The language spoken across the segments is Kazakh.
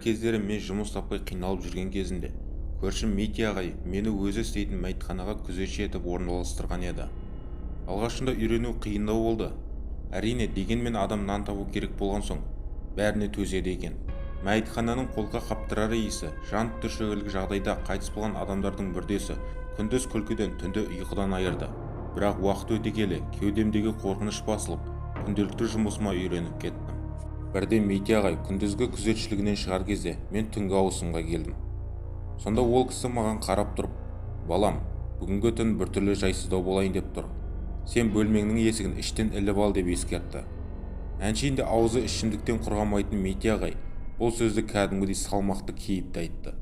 кездері мен жұмыс таппай қиналып жүрген кезінде көршім Мити ағай мені өзі істейтін мәйітханаға күзетші етіп орналастырған еді. Алғашында үйрену қиындау болды. Әрине, дегенмен адам нан табу керек болған соң бәріне төзеді екен. Мәйітхананың қолқа қаптырар иісі, жан түршігерлік жағдайда қайтыс болған адамдардың мүрдесі күндіз күлкіден, түнде ұйқыдан айырды. Бірақ уақыт өте келе кеудемдегі қорқыныш басылып, күнделікті жұмысыма үйреніп кеттім. Бірде Мити ағай күндізгі күзетшілігінен шығар кезде мен түнгі ауысымға келдім. Сонда ол кісі маған қарап тұрып, балам, бүгінгі түн біртүрлі жайсыздау болайын деп тұр. Сен бөлмеңнің есігін іштен іліп ал деп ескертті. Әншейінде аузы ішімдіктен құрғамайтын Мити ағай бұл сөзді кәдімгідей салмақты кейіпті айтты.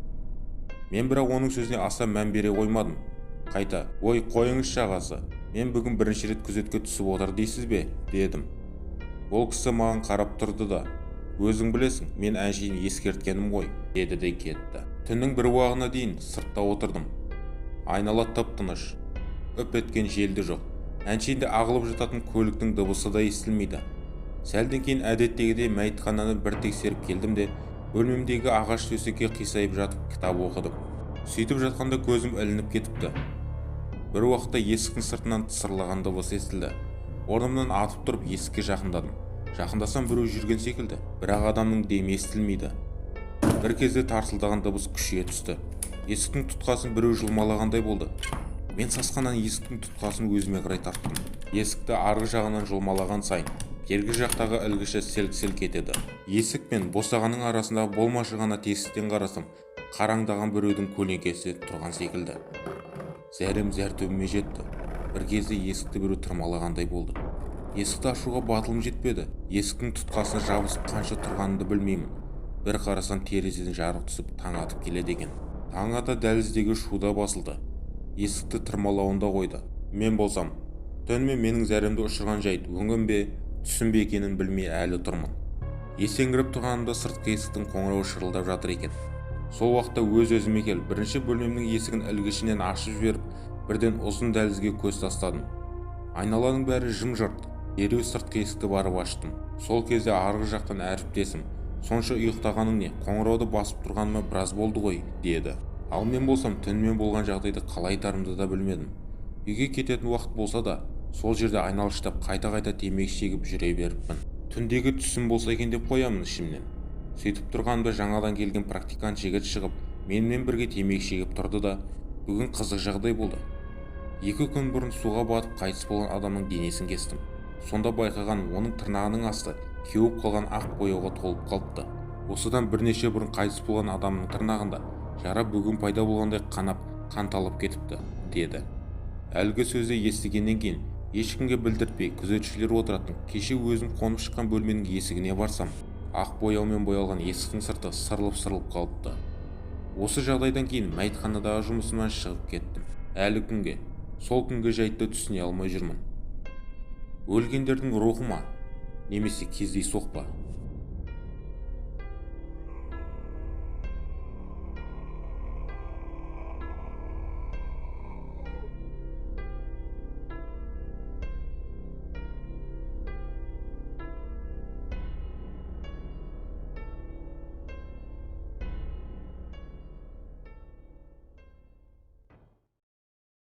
Мен бірақ оның сөзіне аса мән бере қоймадым. Қайта, ой қойыңызшы ағасы, мен бүгін бірінші рет күзетке түсіп отыр дейсіз бе, дедім. Ол кісі маған қарап тұрды да, өзің білесің, мен әншейін ескерткенім ғой, деді де кетті. Түннің бір уағына дейін сыртта отырдым. Айнала тып-тыныш, үп еткен желді жоқ. Әншейінде ағылып жататын көліктің дыбысы да естілмейді. Сәлден кейін әдеттегідей мәйітхананы бір тексеріп келдім де, бөлмемдегі ағаш төсекке қисайып жатып кітап оқыдым. Сөйтіп жатқанда көзім ілініп кетіпті. Бір уақытта есіктің сыртынан тысырлаған дыбыс естілді. Орнымнан атып тұрып есікке жақындадым. Жақындасам біреу жүрген секілді, бірақ адамның демі естілмейді. Бір кезде тарсылдаған дыбыс күшейе түсті. Есіктің тұтқасын біреу жұлмалағандай болды. Мен сасқаннан есіктің тұтқасын өзіме қарай тарттым. Есікті арғы жағынан жұлмалаған сайын бергі жақтағы ілгіші селк-селк етеді. Есік пен босағаның арасындағы болмашы ғана тесіктен қарасам, қараңдаған біреудің көлеңкесі тұрған секілді. Зәрем зәр төбеме жетті. Бір кезде есікті біреу тырмалағандай болды. Есікті ашуға батылым жетпеді. Есіктің тұтқасына жабысып қанша тұрғанымды білмеймін. Бір қарасам терезеден жарық түсіп таң атып келеді екен. Таң ата дәліздегі шуда басылды. Есікті тырмалауында қойды. Мен болсам, түнімен менің зәремді ұшырған жайт өңім бе, түсім бе екенін білмей әлі тұрмын. Есеңгіріп тұрғанымда сыртқы есіктің қоңырауы шырылдап жатыр екен. Сол уақытта өз-өзіме келіп, бірінші бөлмемнің есігін ілгішінен ашып жіберіп, бірден ұзын дәлізге көз тастадым. Айналаның бәрі жым-жырт. Дереу сыртқы есікті барып аштым. Сол кезде арғы жақтан әріптесім, сонша ұйықтағаның не, қоңырауды басып тұрғаныма біраз болды ғой, деді. Ал мен болсам түнімен болған жағдайды қалай айтарымды да білмедім. Үйге кететін уақыт болса да, сол жерде айналшықтап қайта-қайта темекі шегіп жүре беріппін. Түндегі түсім болса екен деп қоямын ішімнен. Сөйтіп тұрғанымда жаңадан келген практикант жігіт шығып, менімен бірге темекі шегіп тұрды да, бүгін қызық жағдай болды. 2 күн бұрын суға батып қайтыс болған адамның денесін кестім. Сонда байқаған оның тырнағының асты кеуіп қалған ақ бояуға толып қалыпты. Осыдан бірнеше бұрын қайтыс болған адамның тырнағында жара бүгін пайда болғандай қанап, қанталып кетіпті, деді. Әлгі сөзді естігеннен кейін ешкімге білдіртпей күзетшілер отыратын кеше өзім қонып шыққан бөлменің есігіне барсам, ақ бояумен боялған есіктің сырты сырылып қалыпты. Осы жағдайдан кейін мәйітханадағы жұмысымнан шығып кеттім. Әлі күнге, сол күнгі жайтты түсіне алмай жүрмін. Өлгендердің рухы ма, немесе кездейсоқ па?